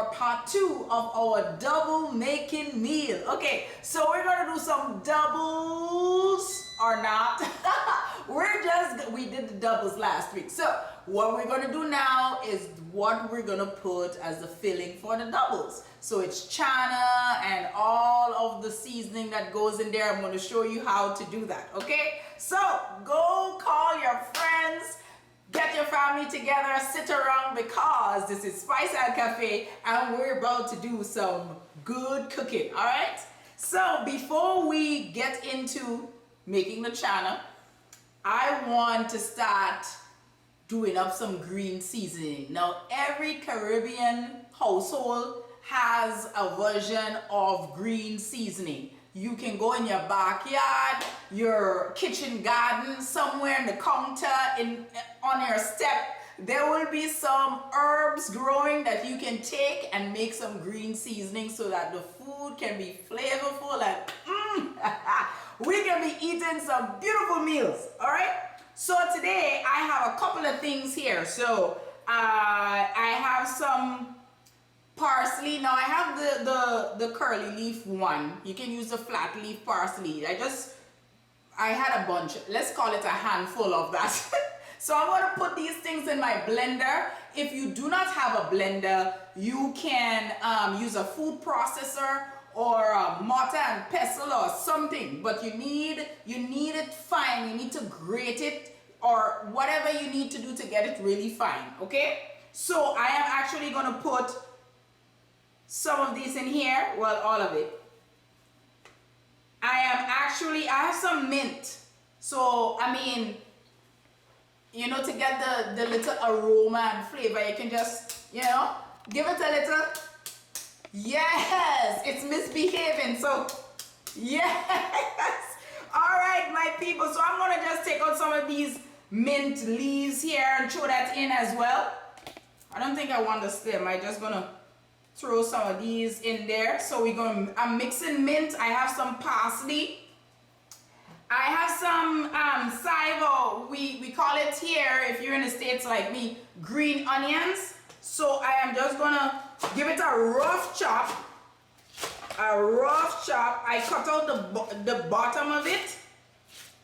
our part 2 of our double making meal. Okay, so we're gonna do some doubles or not. We did the doubles last week. So what we're gonna do now is what we're gonna put as the filling for the doubles. So it's Channa and all of the seasoning that goes in there. I'm gonna show you how to do that, okay? So go call your friends, get your family together, sit around, because this is Spice and Cafe and we're about to do some good cooking, all right? So before we get into making the Channa, I want to start doing up some green seasoning. Now, every Caribbean household has a version of green seasoning. You can go in your backyard, your kitchen garden, somewhere in the counter, on your step. There will be some herbs growing that you can take and make some green seasoning so that the food can be flavorful and we can be eating some beautiful meals, all right? So today I have a couple of things here. So I have some parsley. Now I have the curly leaf one. You can use the flat leaf parsley. I had a bunch. Let's call it a handful of that. So I'm going to put these things in my blender. If you do not have a blender, you can use a food processor or a mortar and pestle or something. But you need it fine. You need to grate it or whatever you need to do to get it really fine. Okay? So I am actually going to put some of these in here. Well, all of it. I have some mint. So, I mean, you know, to get the little aroma and flavor, you can just, you know, give it a little. Yes, it's misbehaving. So, yes. All right, my people. So I'm going to just take out some of these mint leaves here and throw that in as well. I don't think I want the stem. I'm just going to throw some of these in there. So I'm mixing mint. I have some parsley. I have some saivo. We call it here, if you're in the States like me, green onions. So I am just gonna give it a rough chop. I cut out the bottom of it,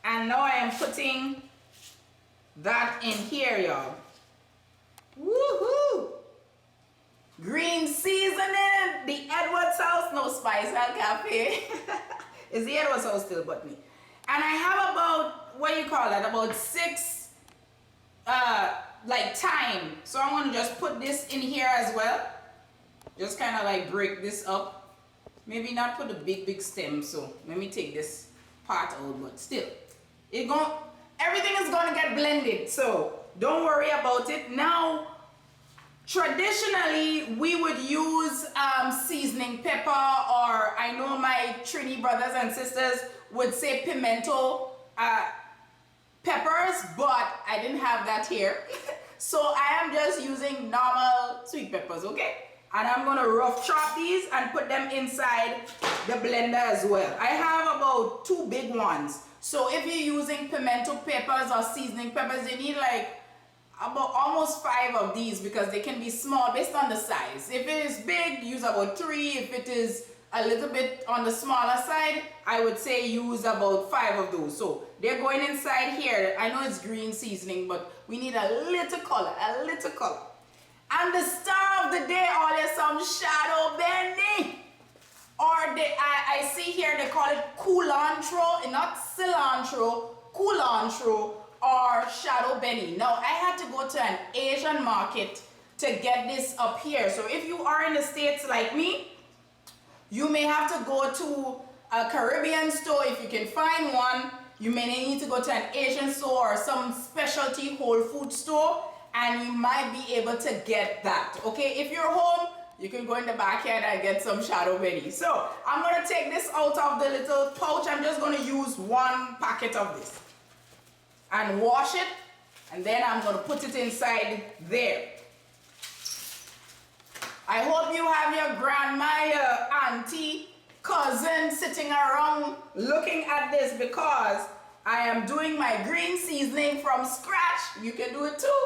and now I am putting that in here, y'all. Woohoo! Green seasoning, the Edwards house, no Spice and Cafe. Is the Edwards house still but me? And I have about, what do you call that? About 6 like thyme. So I'm gonna just put this in here as well. Just kind of like break this up. Maybe not put the big stem. So let me take this part out, but still, everything is gonna get blended. So don't worry about it. Now, traditionally, we would use seasoning pepper, or I know my Trini brothers and sisters would say pimento peppers, but I didn't have that here. So I am just using normal sweet peppers, okay? And I'm gonna rough chop these and put them inside the blender as well. I have about 2 big ones. So if you're using pimento peppers or seasoning peppers, you need like about almost 5 of these, because they can be small based on the size. If it is big, use about 3. If it is a little bit on the smaller side, I would say use about 5 of those. So they're going inside here. I know it's green seasoning, but we need a little color, And the star of the day, all is some shadow benny. Or I see here they call it culantro, not cilantro, culantro, or shadow benny. Now I had to go to an Asian market to get this up here. So if you are in the States like me, you may have to go to a Caribbean store if you can find one. You may need to go to an Asian store or some specialty whole food store, and you might be able to get that. Okay, if you're home, you can go in the backyard and get some shadow benny. So I'm gonna take this out of the little pouch. I'm just gonna use 1 packet of this and wash it, and then I'm gonna put it inside there. I hope you have your grandma, your auntie, cousin sitting around looking at this, because I am doing my green seasoning from scratch. You can do it too.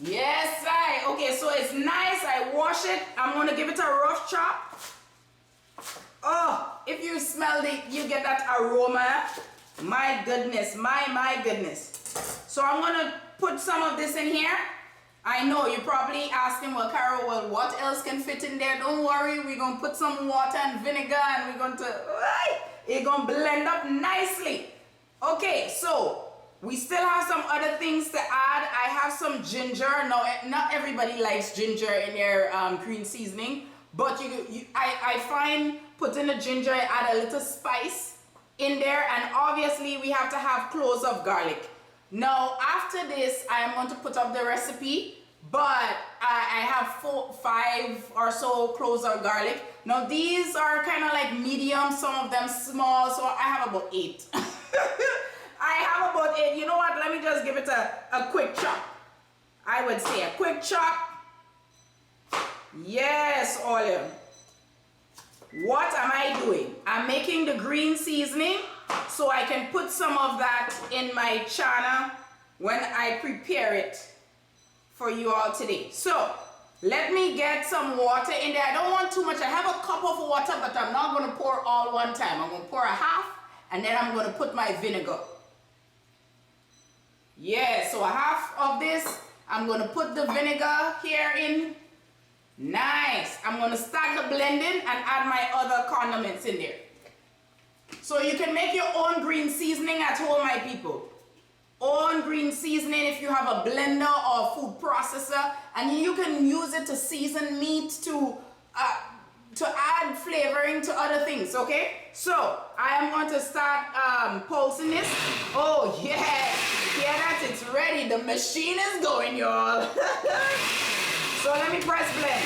Yes, okay, so it's nice. I wash it. I'm gonna give it a rough chop. Oh, if you smell it, you get that aroma. My goodness, my goodness. So I'm gonna put some of this in here. I know you're probably asking, well, Carol, well, what else can fit in there? Don't worry, we're gonna put some water and vinegar and we're going to, it's gonna blend up nicely. Okay, so we still have some other things to add. I have some ginger. Now, not everybody likes ginger in their green seasoning, but I find putting the ginger, add a little spice in there, and obviously we have to have cloves of garlic. Now, after this, I am going to put up the recipe, but I have 5 or so cloves of garlic. Now, these are kind of like medium, some of them small, so I have about 8. I have about 8. You know what? Let me just give it a quick chop. I would say a quick chop. Yes, Olia. What am I doing? I'm making the green seasoning so I can put some of that in my Channa when I prepare it for you all today. So let me get some water in there. I don't want too much. I have a cup of water, but I'm not going to pour all one time. I'm going to pour a half, and then I'm going to put my vinegar. Yeah, so a half of this. I'm going to put the vinegar here in. Nice. I'm going to start the blending and add my other condiments in there. So you can make your own green seasoning at home, my people. Own green seasoning if you have a blender or food processor, and you can use it to season meat, to add flavoring to other things, okay? So I am going to start pulsing this. Oh yes, hear that? It's ready. The machine is going, y'all. So let me press blend.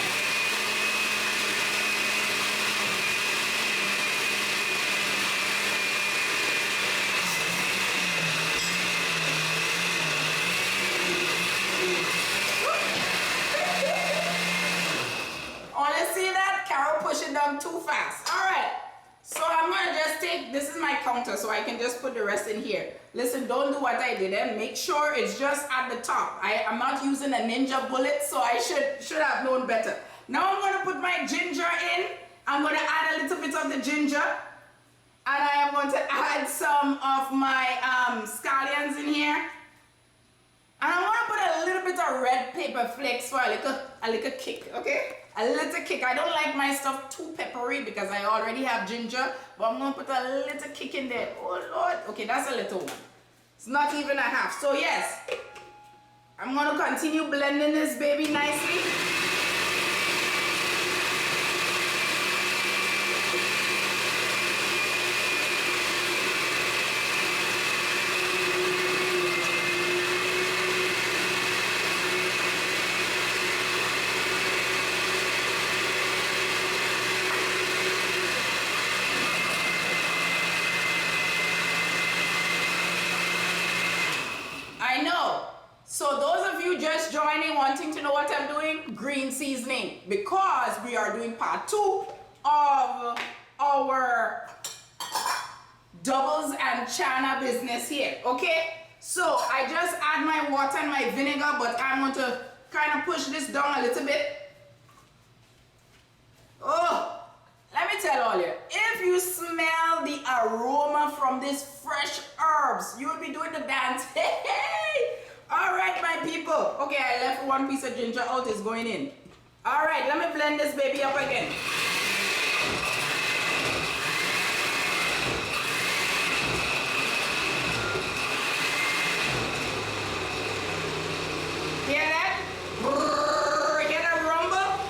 Oh, see that? Carol pushed it down too fast. All right. So I'm going to just take, this is my counter, so I can just put the rest in here. Listen, don't do what I did, and make sure it's just at the top. I'm not using a ninja bullet, so I should have known better. Now I'm going to put my ginger in. I'm going to add a little bit of the ginger. And I am going to add some of my scallions in here. And I'm going to put a little bit of red pepper flakes for a little kick, okay? A little kick. I don't like my stuff too peppery because I already have ginger, but I'm going to put a little kick in there. Oh, Lord. Okay, that's a little one. It's not even a half. So, yes, I'm going to continue blending this baby nicely. So those of you just joining, wanting to know what I'm doing, green seasoning, because we are doing part 2 of our doubles and Channa business here, okay? So I just add my water and my vinegar, but I'm going to kind of push this down a little bit. Oh, let me tell all you, if you smell the aroma from these fresh herbs, you will be doing the dance. Hey! All right, my people. Okay, I left one piece of ginger out. It's going in. All right, let me blend this baby up again. Hear that? Brrr, hear that rumble?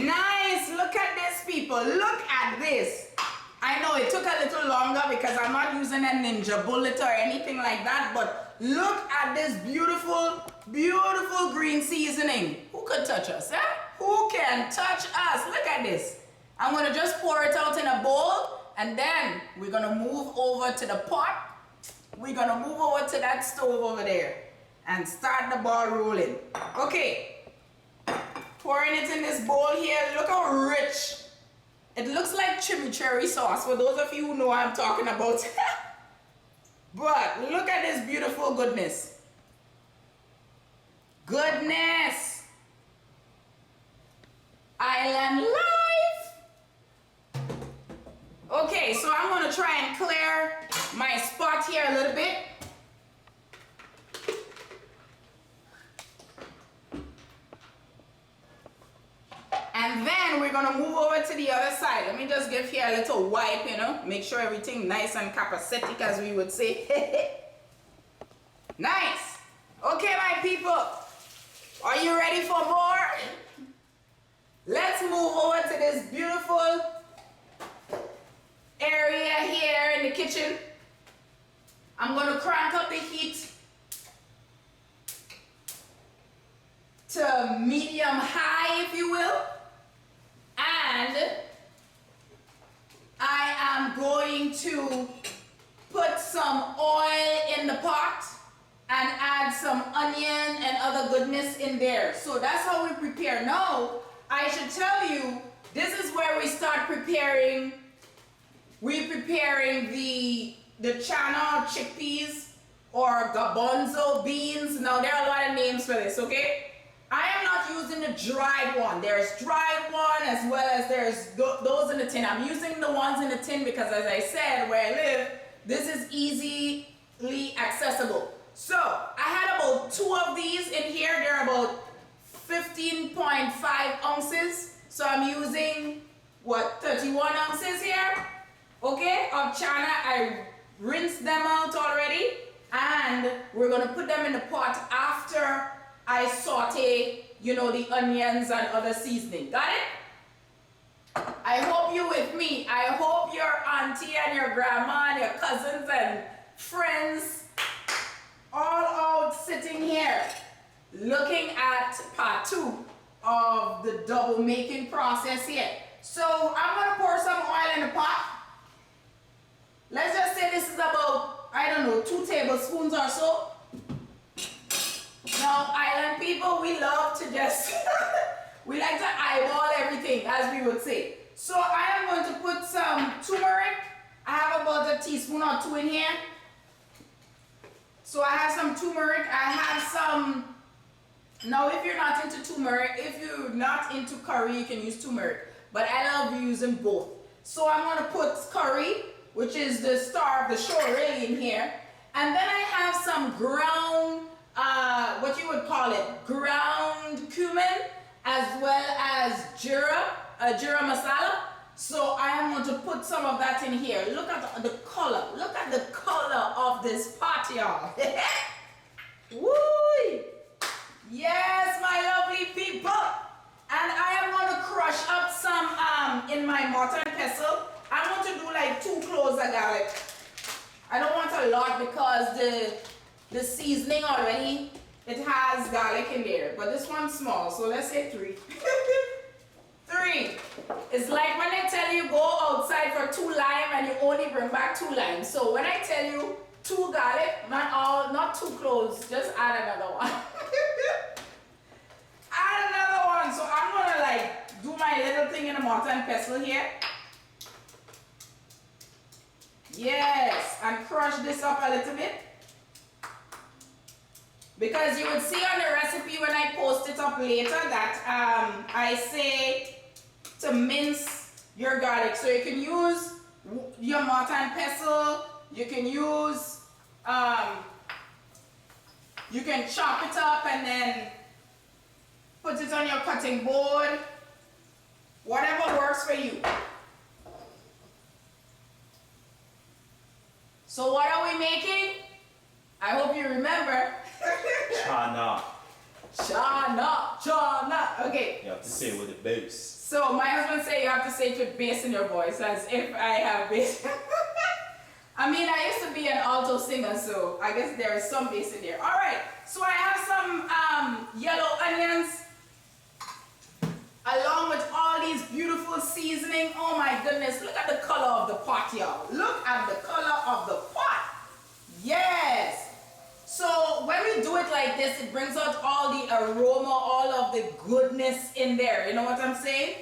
Nice. Look at this, people. Look at this. I know it took a little longer because I'm not using a ninja bullet or anything like that, but look at this beautiful, beautiful green seasoning. Who could touch us, eh? Who can touch us? Look at this. I'm going to just pour it out in a bowl, and then we're going to move over to the pot. We're going to move over to that stove over there and start the ball rolling. Okay. pouring it in this bowl here. Look how rich. It looks like chimichurri sauce, for those of you who know what I'm talking about. But look at this beautiful goodness. Goodness. Island life. Okay, so I'm going to try and clear my spot here a little bit. And then we're going to move over to the other side. Let me just give here a little wipe, you know, make sure everything nice and capacitic, as we would say. Nice. Okay, my people, are you ready for more? Let's move over to this beautiful area here in the kitchen. I'm going to crank up the heat to medium high, if you will. And I am going to put some oil in the pot and add some onion and other goodness in there. So that's how we prepare. Now, I should tell you, this is where we start preparing. We're preparing the Channa chickpeas or garbanzo beans. Now, there are a lot of names for this, okay? I am not using the dried one. There's dried one as well as there's those in the tin. I'm using the ones in the tin because, as I said, where I live, this is easily accessible. So I had about 2 of these in here. They're about 15.5 ounces. So I'm using, what, 31 ounces here, okay, of Channa. I rinsed them out already. And we're going to put them in the pot after I saute, you know, the onions and other seasoning. Got it? I hope you're with me. I hope your auntie and your grandma and your cousins and friends all out sitting here looking at part 2 of the double making process here. So I'm going to pour some oil in the pot. Let's just say this is about, I don't know, 2 tablespoons or so. Now, island people, we love to just, we like to eyeball everything, as we would say. So I am going to put some turmeric. I have about a teaspoon or 2 in here. So I have some turmeric. I have some, now if you're not into turmeric, if you're not into curry, you can use turmeric. But I love using both. So I'm going to put curry, which is the star of the show really in here. And then I have some ground, what you would call it, ground cumin, as well as jira masala. So I am going to put some of that in here. Look at the color. Look at the color of this pot, y'all. Woo! Yes, my lovely people. And I am going to crush up some in my mortar and pestle. I'm going to do like 2 cloves of garlic. I don't want a lot because the seasoning already, it has garlic in there. But this one's small, so let's say 3. 3. It's like when I tell you go outside for 2 lime and you only bring back 2 limes. So when I tell you 2 garlic, not 2 cloves, just add another one. Add another one. So I'm gonna like do my little thing in the mortar and pestle here. Yes, and crush this up a little bit. Because you would see on the recipe when I post it up later that I say to mince your garlic. So you can use your mortar and pestle, you can use, you can chop it up and then put it on your cutting board, whatever works for you. So what are we making? I hope you remember. Channa. Channa, Channa. Okay. You have to say it with the bass. So my husband said you have to say it with bass in your voice, as if I have bass. I mean, I used to be an alto singer, so I guess there is some bass in there. All right. So I have some yellow onions, along with all these beautiful seasoning. Oh my goodness, look at the color of the pot, y'all. Look at the color of the pot. Yes. So when we do it like this, it brings out all the aroma, all of the goodness in there. You know what I'm saying?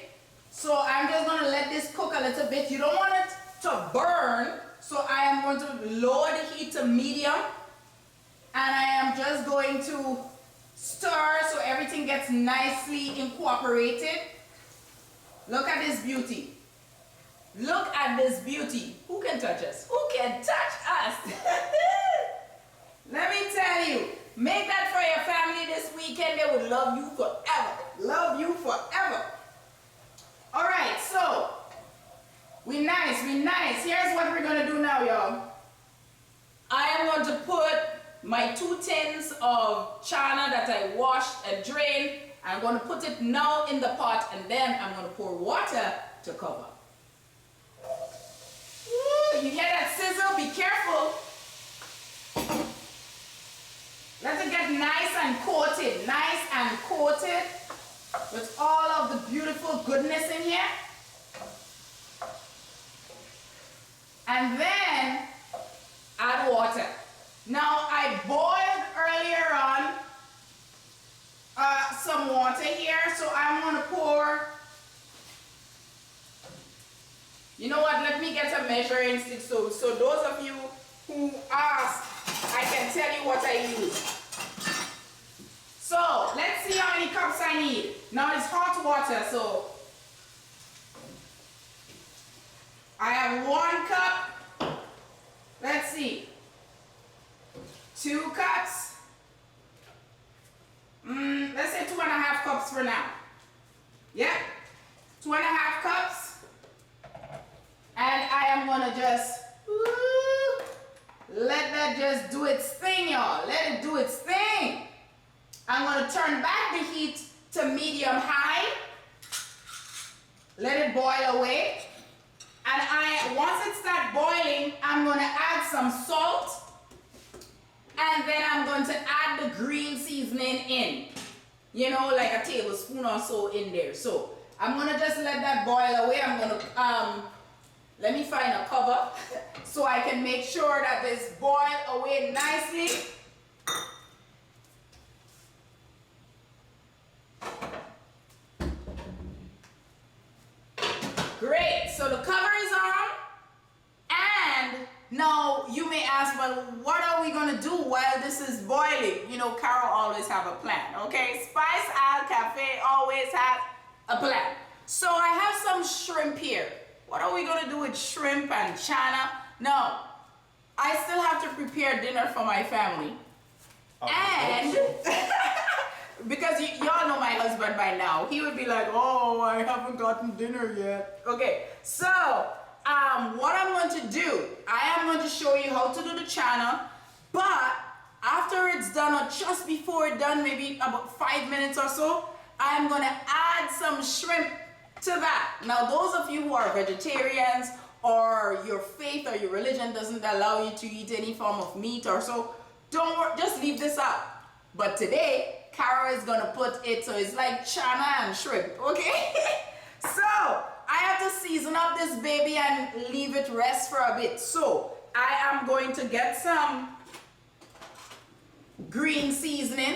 So I'm just gonna let this cook a little bit. You don't want it to burn, so I am going to lower the heat to medium, and I am just going to stir so everything gets nicely incorporated. Look at this beauty. Look at this beauty. Who can touch us? Who can touch us? Let me tell you, make that for your family this weekend. They will love you forever. Love you forever. All right, so we nice. Here's what we're gonna do now, y'all. I am going to put my 2 tins of Channa that I washed and drained. I'm going to put it now in the pot, and then I'm going to pour water to cover. Ooh, you hear that sizzle? Be careful. Let it get nice and coated with all of the beautiful goodness in here. And then add water. Now I boiled earlier on some water here, so I'm going to pour. You know what? Let me get a measuring stick so those of you who asked, I can tell you what I use. So let's see how many cups I need. Now it's hot water, so I have 1 cup. Let's see. 2 cups. Let's say 2.5 cups for now. Yep. 2.5 cups. And I am gonna just let that just do its thing, y'all. Let it do its thing. I'm gonna turn back the heat to medium high. Let it boil away. And once it starts boiling, I'm gonna add some salt. And then I'm going to add the green seasoning in. You know, like a tablespoon or so in there. So I'm gonna just let that boil away. I'm gonna let me find a cover so I can make sure that this boiled away nicely. Great, so the cover is on, and now you may ask, well, what are we gonna do while this is boiling? You know, Carol always have a plan, okay? Spice Al Cafe always has a plan. So I have some shrimp here. What are we gonna do with shrimp and Channa? Now, I still have to prepare dinner for my family. And because y'all know my husband by now, he would be like, oh, I haven't gotten dinner yet. Okay, so what I'm going to do, I am going to show you how to do the Channa, but after it's done or just before it's done, maybe about 5 minutes or so, I'm going to add some shrimp to that. Now, those of you who are vegetarians or your faith or your religion doesn't allow you to eat any form of meat or so, don't worry, just leave this out. But today, Carol is gonna put it, so it's like Channa and shrimp, okay? So, I have to season up this baby and leave it rest for a bit. So, I am going to get some green seasoning.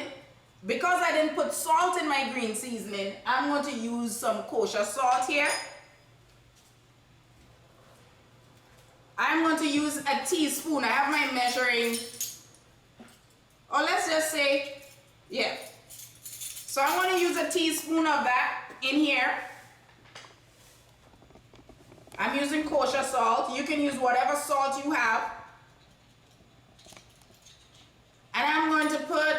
Because I didn't put salt in my green seasoning, I'm going to use some kosher salt here. I'm going to use a teaspoon. I have my measuring, or let's just say, yeah. So I'm going to use a teaspoon of that in here. I'm using kosher salt. You can use whatever salt you have. And I'm going to put,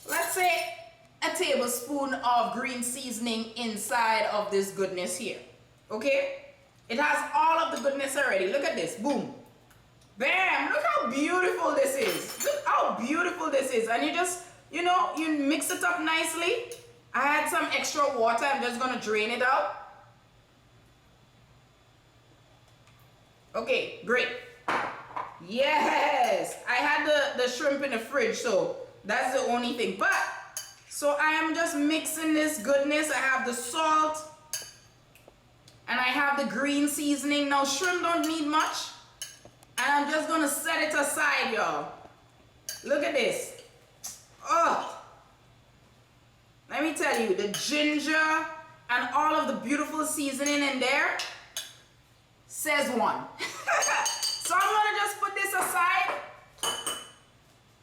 let's say, a tablespoon of green seasoning inside of this goodness here. Okay? It has all of the goodness already. Look at this. Boom. Bam! Look how beautiful this is. Look how beautiful this is. And you just, you know, you mix it up nicely. I had some extra water. I'm just going to drain it out. Okay, great. Yes! I had the shrimp in the fridge, so that's the only thing. But, so I am just mixing this goodness. I have the salt. And I have the green seasoning. Now, shrimp don't need much. And I'm just going to set it aside, y'all. Look at this. Oh, let me tell you, the ginger and all of the beautiful seasoning in there says one. So I'm gonna just put this aside.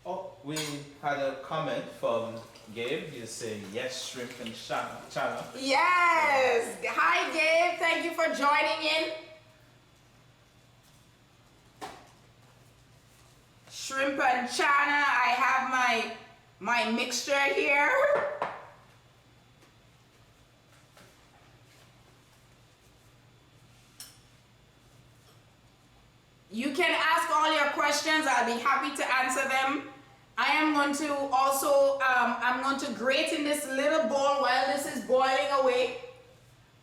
Oh, we had a comment from Gabe. He said, yes, shrimp and Channa. Yes. Hi, Gabe. Thank you for joining in. Shrimp and Channa. I have my mixture here. You can ask all your questions. I'll be happy to answer them. I am going to also, I'm going to grate in this little bowl while this is boiling away.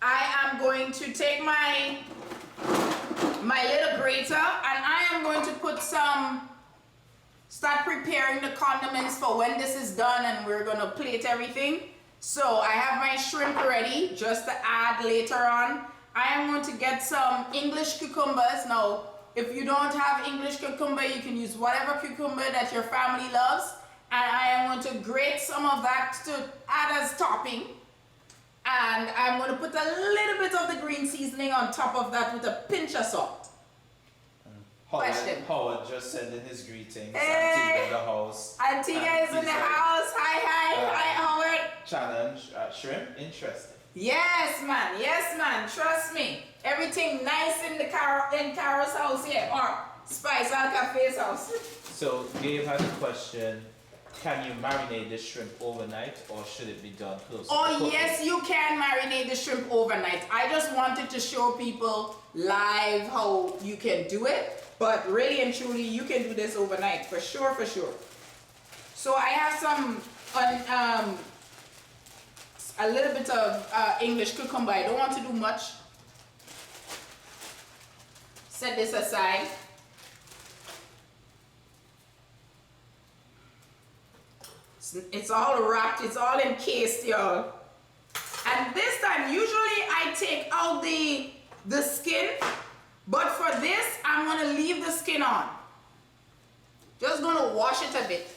I am going to take my little grater and I am going to put start preparing the condiments for when this is done and we're going to plate everything. So I have my shrimp ready just to add later on. I am going to get some English cucumbers. Now, if you don't have English cucumber, you can use whatever cucumber that your family loves. And I am going to grate some of that to add as topping. And I'm going to put a little bit of the green seasoning on top of that with a pinch of salt. Question. Howard just sending his greetings. Hey. Antigua in the house. Antigua is in the house. Hi, Howard. Channa and shrimp, interesting. Yes, man. Trust me. Everything nice in Carol's house here, or Spice Al Cafe's house. So Gabe had a question. Can you marinate the shrimp overnight or should it be done close? Oh yes, you can marinate the shrimp overnight. I just wanted to show people live how you can do it. But really and truly, you can do this overnight, for sure. So I have some, a little bit of English cucumber. I don't want to do much. Set this aside. It's all wrapped, it's all encased, y'all. And this time, usually I take out the skin, but for this, I'm gonna leave the skin on. Just gonna wash it a bit.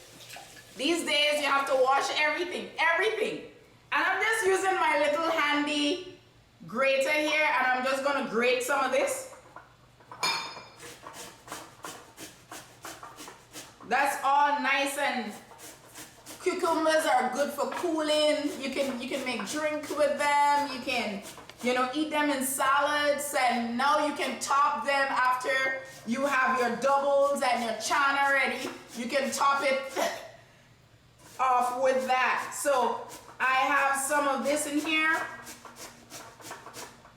These days, you have to wash everything. And I'm just using my little handy grater here, and I'm just gonna grate some of this. That's all nice, and cucumbers are good for cooling. You can make drink with them. You can, eat them in salads, and now you can top them after you have your doubles and your Channa ready. You can top it off with that. So I have some of this in here.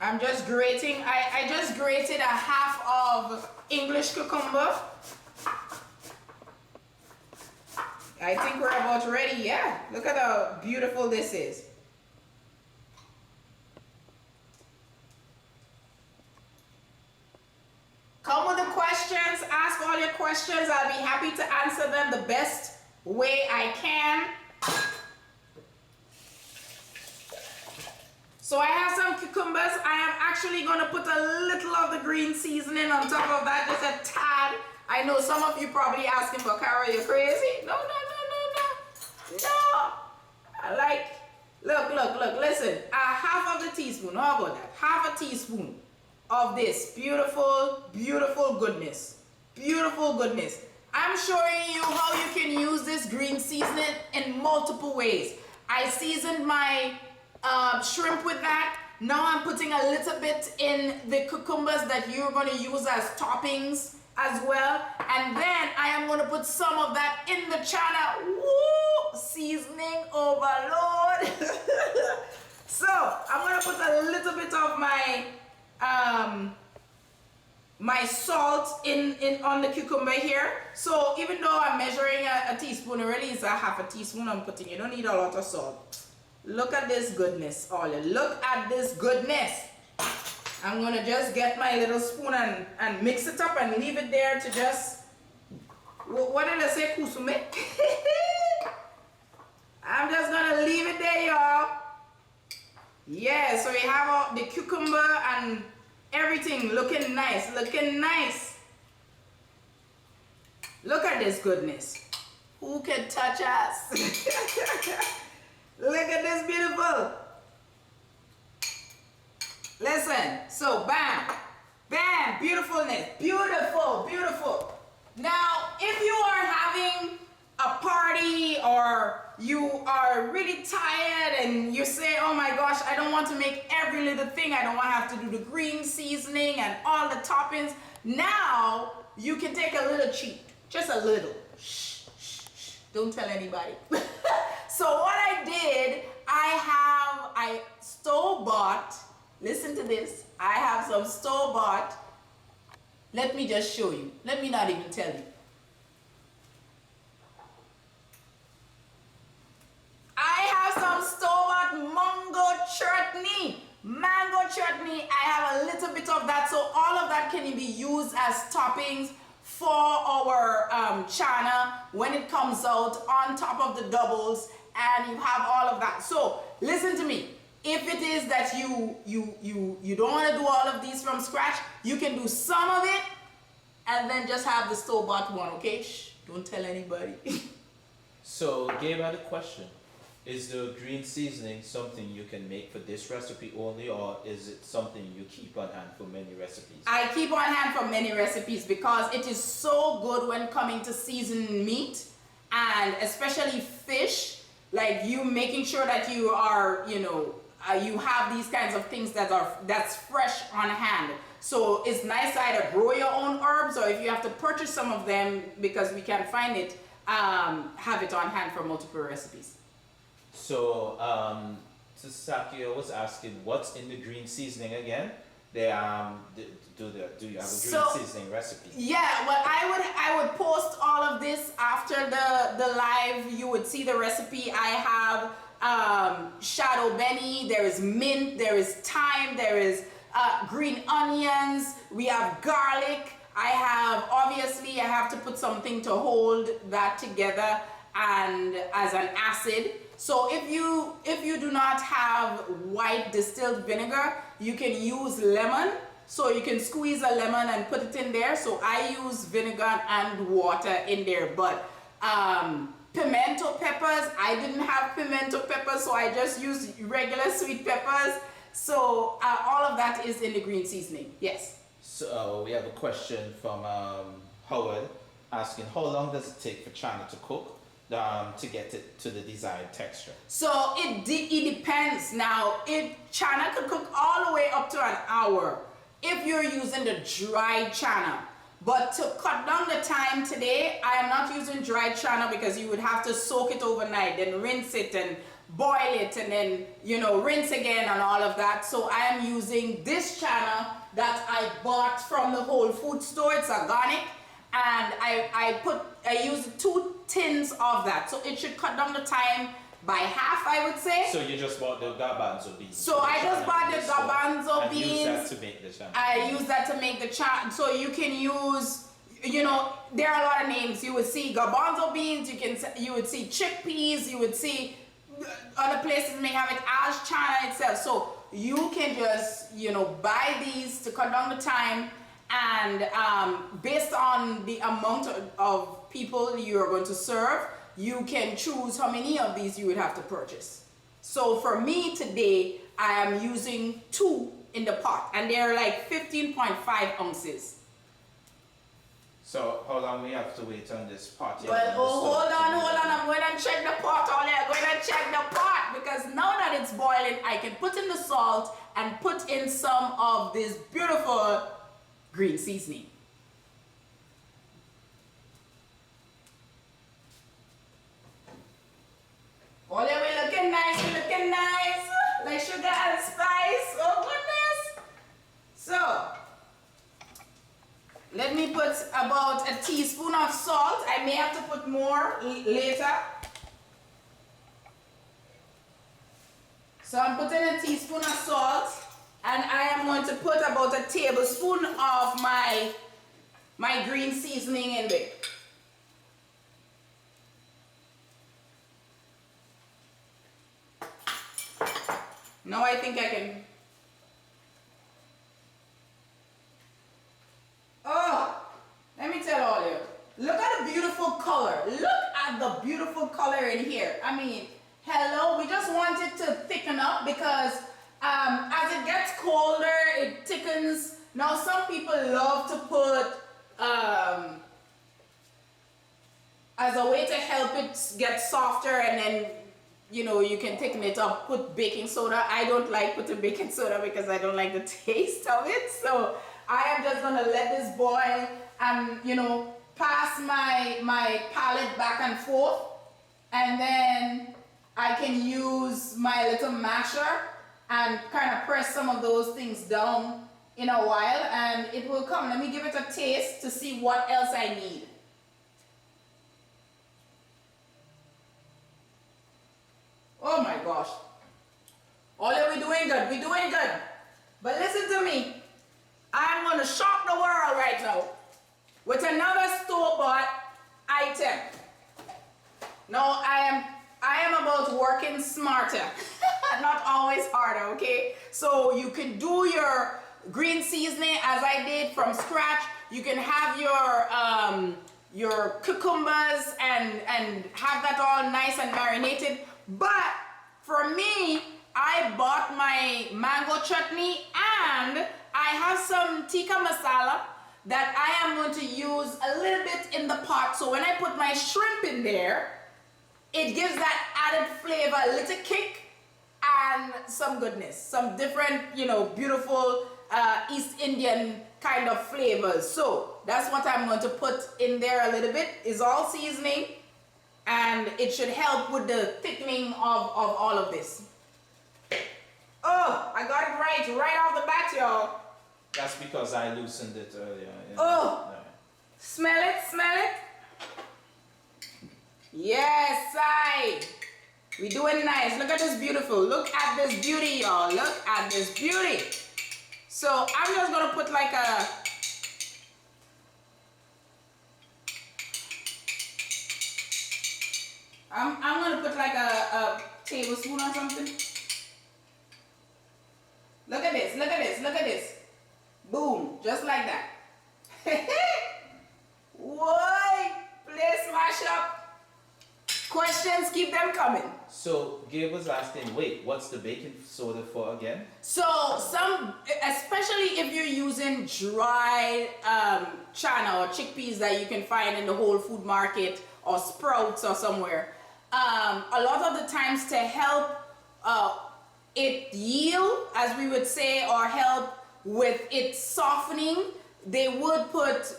I'm just grating. I just grated a half of English cucumber. I think we're about ready. Yeah, look at how beautiful this is. Come with the questions, ask all your questions. I'll be happy to answer them the best way I can. So I have some cucumbers. I am actually going to put a little of the green seasoning on top of that, just a tad. I know some of you probably asking, but Carol, you're crazy? No. Look, listen, a half of the teaspoon, how about that? Half a teaspoon of this beautiful goodness. I'm showing you how you can use this green seasoning in multiple ways. I seasoned my shrimp with that. Now I'm putting a little bit in the cucumbers that you're going to use as toppings as well. And then I am going to put some of that in the Channa. Woo! Seasoning overload. So I'm going to put a little bit of my my salt on the cucumber here. So even though I'm measuring a teaspoon, it really is a half a teaspoon I'm putting. You don't need a lot of salt. Look at this goodness, Ollie. Look at this goodness. I'm gonna just get my little spoon and mix it up and leave it there to just, what did I say, kusume? I'm just gonna leave it there, y'all. Yeah, so we have all the cucumber and everything looking nice. Look at this goodness. Who can touch us? Look at this beautiful. Listen, so bam, bam, beautifulness, beautiful, beautiful. Now, if you are having a party or you are really tired and you say, oh my gosh, I don't want to make every little thing. I don't want to have to do the green seasoning and all the toppings. Now, you can take a little cheat, just a little. Shh, shh, shh. Don't tell anybody. So what I did, I store-bought, listen to this, I have some store-bought, let me just show you, let me not even tell you. I have some store-bought mango chutney, I have a little bit of that, so all of that can be used as toppings for our Channa when it comes out on top of the doubles, and you have all of that. So listen to me, if it is that you don't want to do all of these from scratch, you can do some of it and then just have the store-bought one, okay? Shh, don't tell anybody. So Gabe had a question. Is the green seasoning something you can make for this recipe only, or is it something you keep on hand for many recipes? I keep on hand for many recipes because it is so good when coming to season meat, and especially fish, like you making sure that you are, you have these kinds of things that's fresh on hand. So it's nice to either grow your own herbs, or if you have to purchase some of them because we can't find it, have it on hand for multiple recipes. So, Sakia was asking, what's in the green seasoning again? Do you have a green seasoning recipe? Yeah, well, I would post all of this after the live. You would see the recipe. I have shadow benny, there is mint, there is thyme, there is green onions, we have garlic. I have to put something to hold that together and as an acid. So if you do not have white distilled vinegar, you can use lemon. So you can squeeze a lemon and put it in there. So I use vinegar and water in there. But pimento peppers, I didn't have pimento peppers, so I just used regular sweet peppers. So all of that is in the green seasoning. Yes. So we have a question from Howard asking, how long does it take for Channa to cook to get it to the desired texture? So it depends. Now, Channa could cook all the way up to an hour if you're using the dried Channa. But to cut down the time today, I am not using dried Channa because you would have to soak it overnight, then rinse it and boil it, and then rinse again and all of that. So I am using this Channa that I bought from the Whole Food store. It's organic, and I used 2 tins of that, so it should cut down the time by half, I would say. So you just bought the garbanzo beans? So I just bought the garbanzo beans. Use that to make the Channa. I use that to make the Channa. So you can use, there are a lot of names. You would see garbanzo beans. You would see chickpeas. You would see other places may have it as Channa itself. So you can just buy these to cut down the time, and based on the amount of people you are going to serve, you can choose how many of these you would have to purchase. So for me today, I am using 2 in the pot, and they're like 15.5 ounces. So how long we have to wait on this pot? Well, hold on, I'm going to check the pot. I'm going to check the pot, because now that it's boiling, I can put in the salt and put in some of this beautiful green seasoning. Oh, yeah, we're looking nice, like sugar and spice. Oh goodness. So let me put about a teaspoon of salt. I may have to put more later. So I'm putting a teaspoon of salt, and I am going to put about a tablespoon of my green seasoning in there. Now I think I can. Oh, let me tell all you. Look at the beautiful color. Look at the beautiful color in here. I mean, Hello, we just want it to thicken up because as it gets colder, it thickens. Now some people love to put, as a way to help it get softer and then, you know, you can thicken it up, put baking soda. I don't like putting baking soda because I don't like the taste of it. So I am just gonna let this boil and, you know, pass my palette back and forth, and then I can use my little masher and kind of press some of those things down in a while and it will come. Let me give it a taste to see what else I need. Oh my gosh. Ole, we're doing good. We're doing good. But listen to me. I'm going to shock the world right now with another store-bought item. No, I am about working smarter, not always harder, okay? So you can do your green seasoning as I did from scratch. You can have your cucumbers and have that all nice and marinated. But for me, I bought my mango chutney and I have some tikka masala that I am going to use a little bit in the pot. So when I put my shrimp in there, it gives that added flavor, a little kick and some goodness, some different, you know, beautiful East Indian kind of flavors. So that's what I'm going to put in there a little bit. It's all seasoning and it should help with the thickening of all of this. Oh, I got it right off the bat, y'all. That's because I loosened it earlier. Yeah. Oh, No. smell it, smell it. Yes, we doing nice. Look at this beautiful. Look at this beauty, y'all. Look at this beauty. So I'm just gonna put like a I'm gonna put like a tablespoon or something. Look at this, look at this, look at this. Boom, just like that. Why? Please smash up. Questions, keep them coming. So Gabe was asking, wait, what's the baking soda for again? So especially if you're using dried Channa or chickpeas that you can find in the Whole Food Market or Sprouts or somewhere, a lot of the times to help it yield, as we would say, or help with it softening, they would put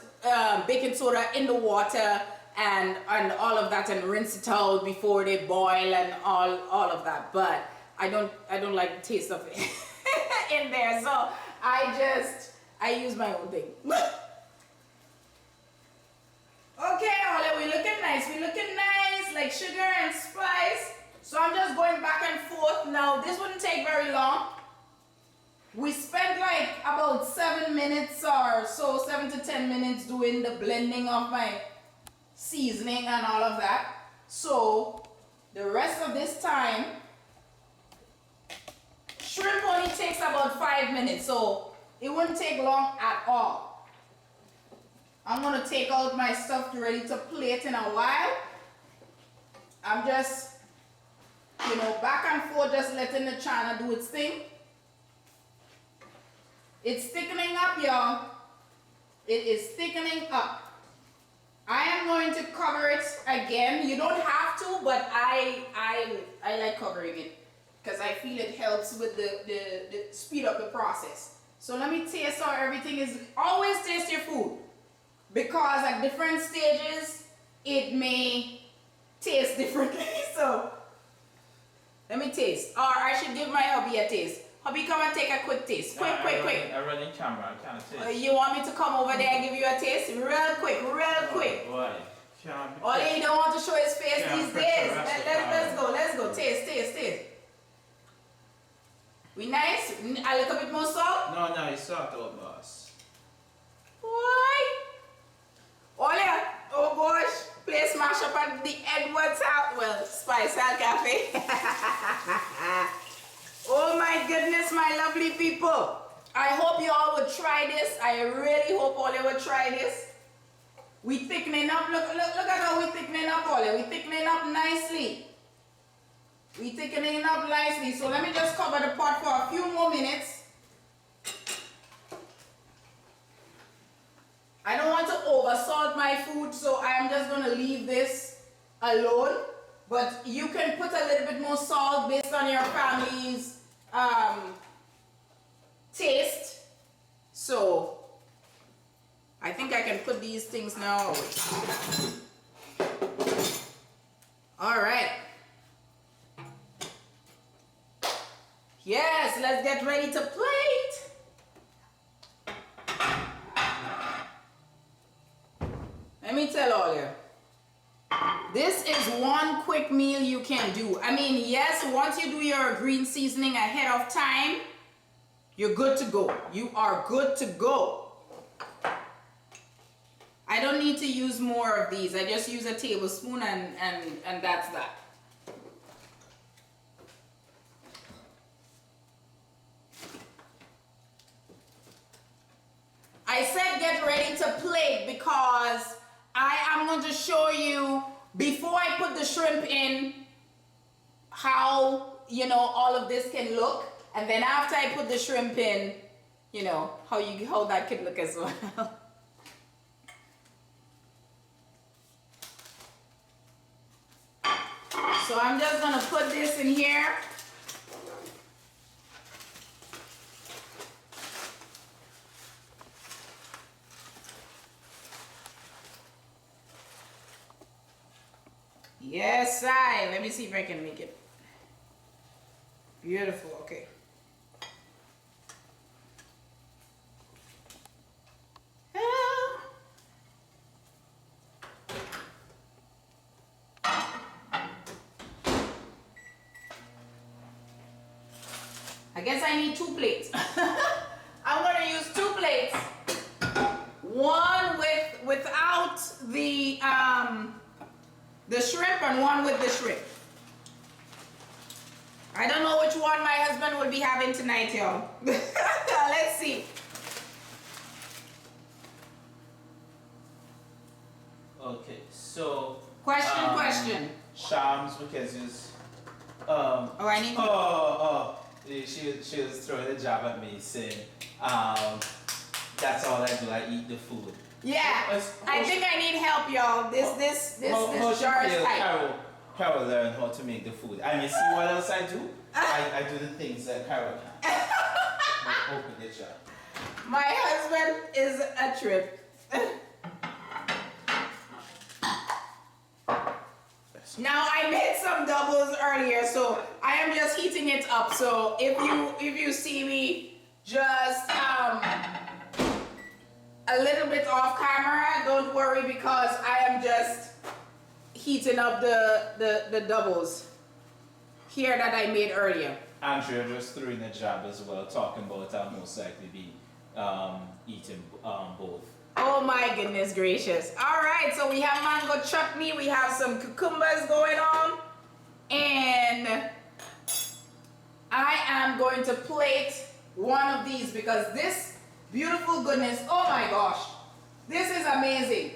baking soda in the water and all of that and rinse it out before they boil and all of that. But I don't like the taste of it in there, so I use my own thing. Okay, Ole, we're looking nice. We're looking nice, like sugar and spice. So I'm just going back and forth. Now this wouldn't take very long. We spent like about 7 minutes or so, 7 to 10 minutes doing the blending of my seasoning and all of that. So the rest of this time, shrimp only takes about 5 minutes, so it wouldn't take long at all. I'm gonna take out my stuff ready to plate in a while. I'm just, you know, back and forth, just letting the Channa do its thing. It's thickening up, y'all. It is thickening up. I am going to cover it again. You don't have to, but I like covering it because I feel it helps with the speed up the process. So let me taste how everything is. Always taste your food because at different stages it may taste differently. So let me taste. Or I should give my hubby a taste. Hubby, come and take a quick taste. Quick. I run in camera, I can't taste. You want me to come over there and give you a taste? Real quick. Boy, Ole, he don't want to show his face these days. Let's go. Taste. We nice? A little bit more salt? No, it's salt out, boss. Why? Ole, oh gosh. Play smash up at the Edwards house. Well, Spice Al Cafe. Oh my goodness, my lovely people. I hope you all would try this. I really hope all you would try this. We thickening up. Look at how we thickening up, Ole. We thickening up nicely. We thickening it up nicely. So let me just cover the pot for a few more minutes. I don't want to over salt my food, so I'm just going to leave this alone. But you can put a little bit more salt based on your family's taste. So I think I can put these things now. All right. Yes, let's get ready to plate. Let me tell all you. This is one quick meal you can do. I mean, yes, once you do your green seasoning ahead of time, you're good to go. You are good to go. I don't need to use more of these. I just use a tablespoon and that's that. I said get ready to plate because I am going to show you before I put the shrimp in how, you know, all of this can look. And then after I put the shrimp in, you know, how that could look as well. So I'm just going to put this in here. Yes, let me see if I can make it beautiful. Okay. I guess I need 2 plates. I'm going to use 2 plates. One without the shrimp and one with the shrimp. I don't know which one my husband will be having tonight, y'all. Let's see. Okay, so Question. Shams, because it's Oh, I need she was throwing a jab at me saying that's all I do, I eat the food. Yeah, I think I need help, y'all. This jar is tight. Carol learned how to make the food. And you see what else I do? I do the things that Carol can. Like open the jar. My husband is a trip. Now I made some doubles earlier, so I am just heating it up. So if you see me just a little bit off camera, don't worry, because I am just heating up the doubles here that I made earlier. Andrea just threw in a jab as well, talking about I'll most likely be eating both. Oh my goodness gracious. All right, so we have mango chutney, we have some cucumbers going on, and I am going to plate one of these because this beautiful goodness, oh my gosh, this is amazing.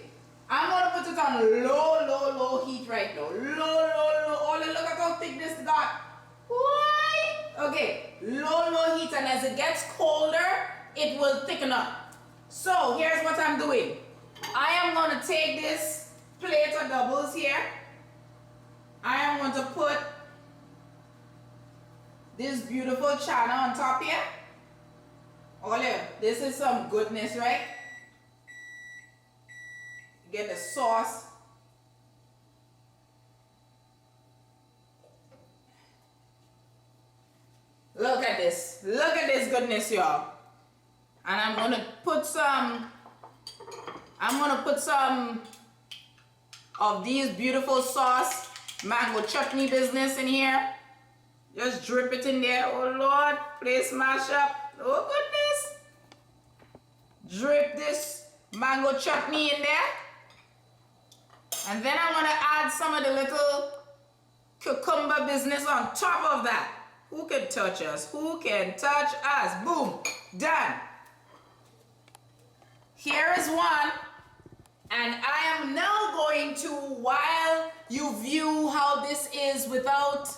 I'm going to put it on low heat right now. Low. Oh, look at how thick this got. Why? Okay, low heat, and as it gets colder, it will thicken up. So here's what I'm doing. I am going to take this plate of doubles here. I am going to put this beautiful Channa on top here. Oh yeah, this is some goodness, right? Get the sauce. Look at this. Look at this goodness, y'all. And I'm gonna put some of these beautiful sauce, mango chutney business in here. Just drip it in there. Oh Lord, please smash up. Oh goodness. Drip this mango chutney in there. And then I'm gonna add some of the little cucumber business on top of that. Who can touch us? Who can touch us? Boom, done. Here is one, and I am now going to, while you view how this is without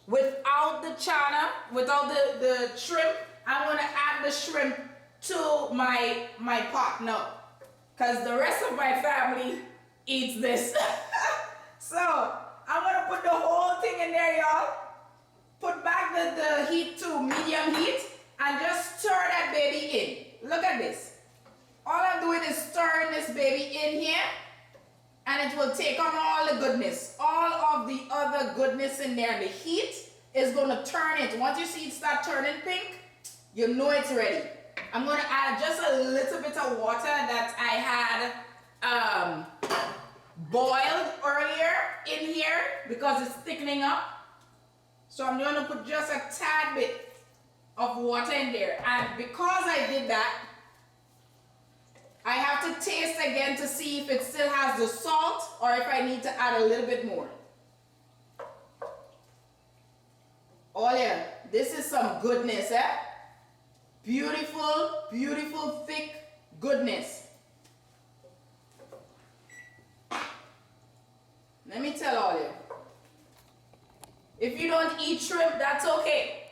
without the chana, without the shrimp. I'm gonna add the shrimp to my pot now, because the rest of my family eats this. So I'm gonna put the whole thing in there, y'all. Put back the heat to medium heat and just stir that baby in. Look at this. All I'm doing is stirring this baby in here, and it will take on all the goodness, all of the other goodness in there. The heat is gonna turn it. Once you see it start turning pink, you know it's ready. I'm gonna add just a little bit of water that I had boiled earlier in here because it's thickening up. So I'm gonna put just a tad bit of water in there. And because I did that, I have to taste again to see if it still has the salt or if I need to add a little bit more. Oh yeah, this is some goodness, eh? Beautiful, beautiful, thick goodness. Let me tell all you. If you don't eat shrimp, that's okay.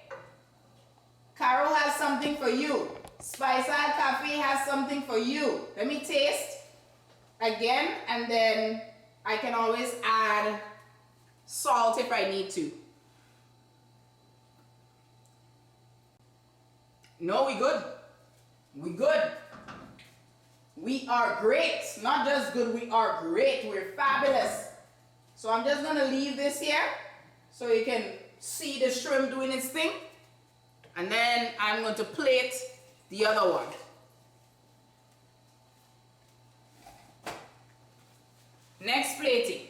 Carol has something for you. Spice Isle Cafe has something for you. Let me taste again, and then I can always add salt if I need to. No, we good. We good. We are great. Not just good, we are great. We're fabulous. So I'm just gonna leave this here so you can see the shrimp doing its thing. And then I'm going to plate the other one. Next plating.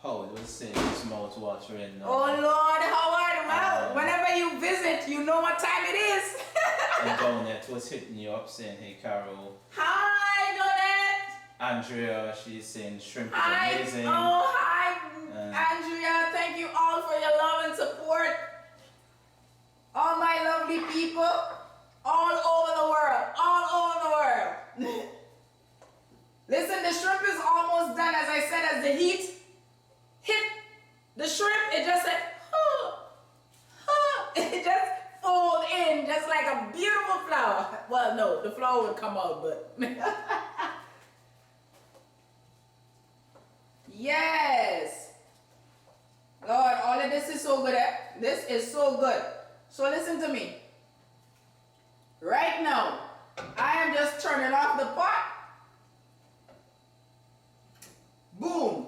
Howard was saying it's mouth watering. Oh Lord, Howard, well, whenever you visit, you know what time it is. And Donette was hitting you up saying, hey Carol. Hi, Donette. Andrea, she's saying shrimp is Hi. amazing. Oh, hi, Andrea. Thank you all for your love and support. All my lovely people, all over the world, all over the world. Listen, the shrimp is almost done. As I said, as the heat hit the shrimp, it just said, it just fold in just like a beautiful flower. Well, no, the flower would come out, but. Yes. Lord, all of this is so good. This is so good. So listen to me. Right now, I am just turning off the pot. Boom.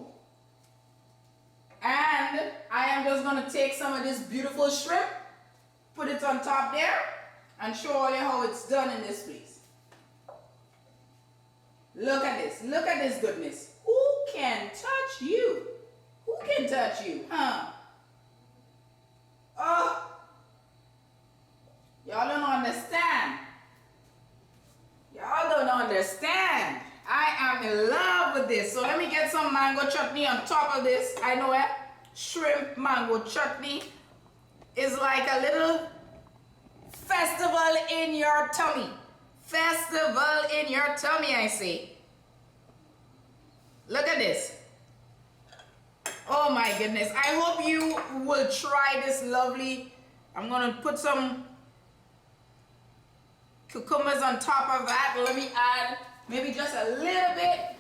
And I am just going to take some of this beautiful shrimp, put it on top there, and show you how it's done in this place. Look at this. Look at this goodness. Who can touch you? Who can touch you? Huh? Oh. Y'all don't understand. Y'all don't understand. I am in love with this. So let me get some mango chutney on top of this. I know it. Shrimp mango chutney is like a little festival in your tummy. Festival in your tummy, I say. Look at this. Oh my goodness. I hope you will try this lovely. I'm going to put some cucumbers on top of that. Let me add maybe just a little bit.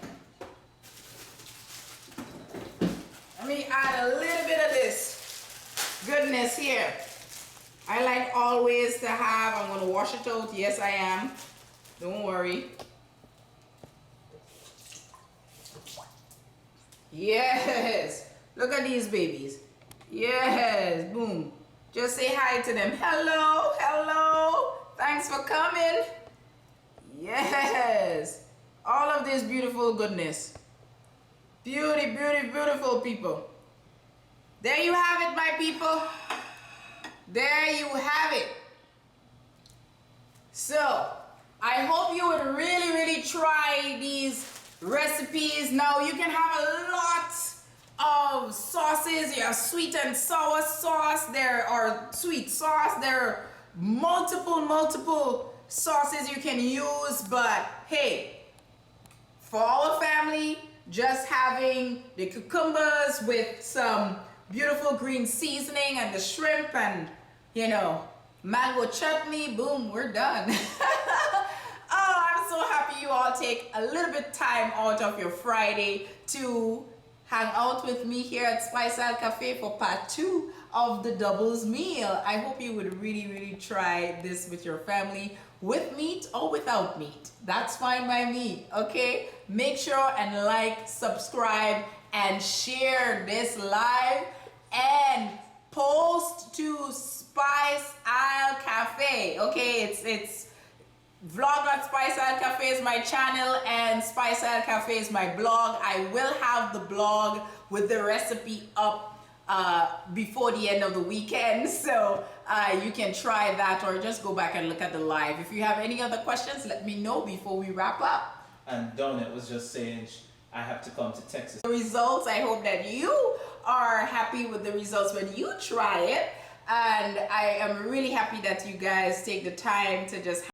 Let me add a little bit of this goodness here. I like always to have, I'm going to wash it out. Yes, I am. Don't worry. Yes. Look at these babies. Yes. Boom. Just say hi to them. Hello. Hello. Thanks for coming. Yes. All of this beautiful goodness. Beauty, beauty, beautiful people. There you have it, my people. There you have it. So, I hope you would really, really try these recipes. Now, you can have a lot of sauces. You have sweet and sour sauce. There are sweet sauce. There are multiple sauces you can use. But, hey, for our family, just having the cucumbers with some beautiful green seasoning and the shrimp and, you know, mango chutney, boom, we're done. Oh, I'm so happy you all take a little bit time out of your Friday to hang out with me here at Spice Isle Cafe for part 2 of the doubles meal. I hope you would really try this with your family, with meat or without meat. That's fine by me, okay? Make sure and like, subscribe, and share this live, and post to Spice Isle Cafe, okay? It's Vlog at Spice Isle Cafe is my channel, and Spice Isle Cafe is my blog. I will have the blog with the recipe up before the end of the weekend, so you can try that or just go back and look at the live. If you have any other questions, let me know before we wrap up. And Donut was just saying, I have to come to Texas. The results, I hope that you are happy with the results when you try it, and I am really happy that you guys take the time to just